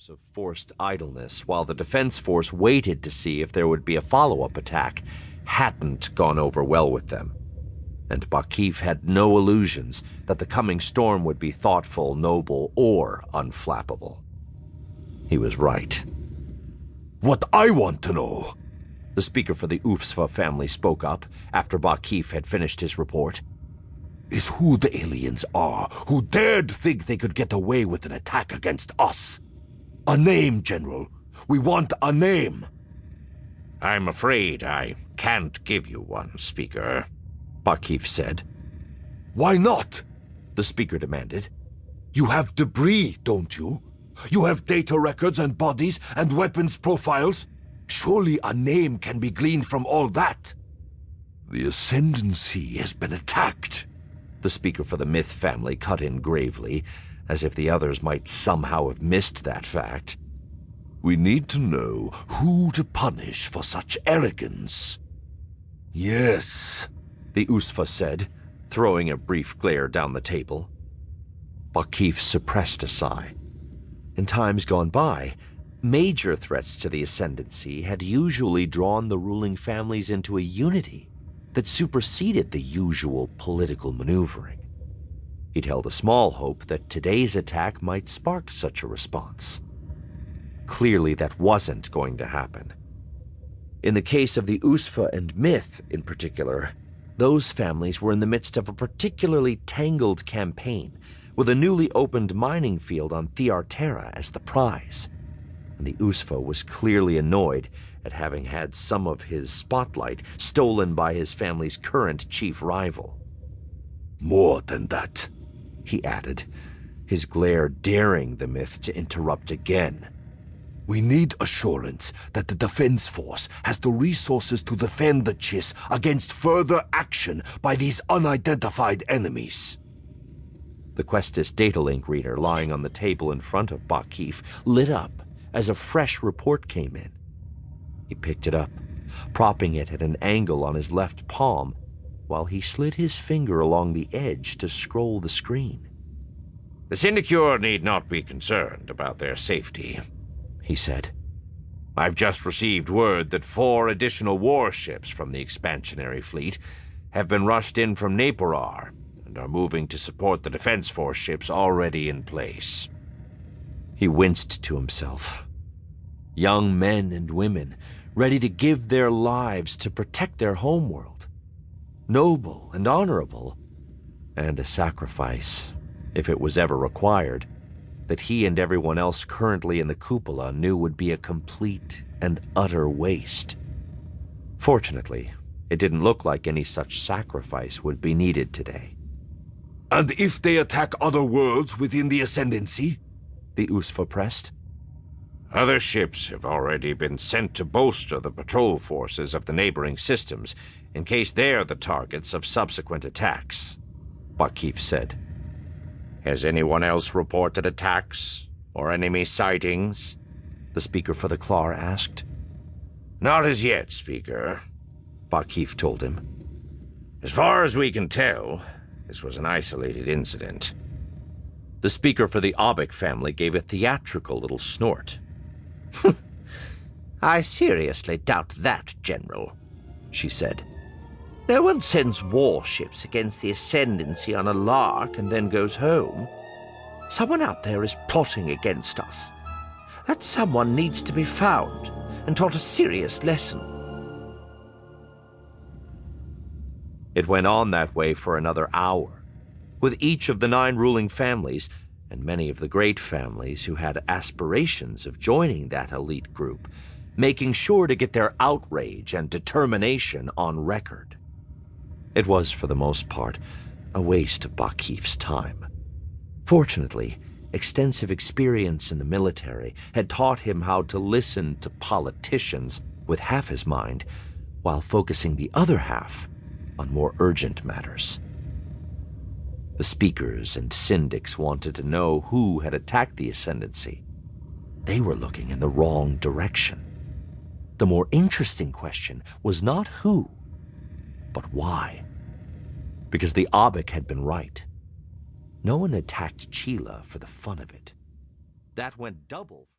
Hours of forced idleness while the defense force waited to see if there would be a follow-up attack hadn't gone over well with them, and Bakif had no illusions that the coming storm would be thoughtful, noble, or unflappable. He was right. "What I want to know," the speaker for the Ufsva family spoke up after Bakif had finished his report, "is who the aliens are who dared think they could get away with an attack against us. A name, General. We want a name." "I'm afraid I can't give you one, Speaker," Bakif said. "Why not?" the speaker demanded. "You have debris, don't you? You have data records and bodies and weapons profiles. Surely a name can be gleaned from all that." "The Ascendancy has been attacked," the speaker for the Mitth family cut in gravely, as if the others might somehow have missed that fact. "We need to know who to punish for such arrogance." "Yes," the Usfa said, throwing a brief glare down the table. Bakif suppressed a sigh. In times gone by, major threats to the Ascendancy had usually drawn the ruling families into a unity that superseded the usual political maneuvering. He'd held a small hope that today's attack might spark such a response. Clearly that wasn't going to happen. In the case of the Usfa and Mitth in particular, those families were in the midst of a particularly tangled campaign, with a newly opened mining field on Thearterra as the prize. And the Usfa was clearly annoyed at having had some of his spotlight stolen by his family's current chief rival. "More than that," he added, his glare daring the Mitth to interrupt again. "We need assurance that the Defense Force has the resources to defend the Chiss against further action by these unidentified enemies." The Questis datalink reader lying on the table in front of Bakif lit up as a fresh report came in. He picked it up, propping it at an angle on his left palm, while he slid his finger along the edge to scroll the screen. "The Syndicure need not be concerned about their safety," he said. "I've just received word that 4 additional warships from the expansionary fleet have been rushed in from Naporar and are moving to support the Defense Force ships already in place." He winced to himself. Young men and women ready to give their lives to protect their homeworld. Noble and honorable, and a sacrifice, if it was ever required, that he and everyone else currently in the cupola knew would be a complete and utter waste. Fortunately, it didn't look like any such sacrifice would be needed today. "And if they attack other worlds within the Ascendancy?" the Usfa pressed. "Other ships have already been sent to bolster the patrol forces of the neighboring systems in case they're the targets of subsequent attacks," Bakif said. "Has anyone else reported attacks or enemy sightings?" the speaker for the Klar asked. "Not as yet, Speaker," Bakif told him. "As far as we can tell, this was an isolated incident." The speaker for the Aubek family gave a theatrical little snort. "I seriously doubt that, General," she said. "No one sends warships against the Ascendancy on a lark and then goes home. Someone out there is plotting against us. That someone needs to be found and taught a serious lesson." It went on that way for another hour, with each of the 9 ruling families, and many of the great families who had aspirations of joining that elite group, making sure to get their outrage and determination on record. It was, for the most part, a waste of Bakif's time. Fortunately, extensive experience in the military had taught him how to listen to politicians with half his mind, while focusing the other half on more urgent matters. The speakers and syndics wanted to know who had attacked the Ascendancy. They were looking in the wrong direction. The more interesting question was not who, but why. Because the Aubek had been right. No one attacked Chila for the fun of it. That went double.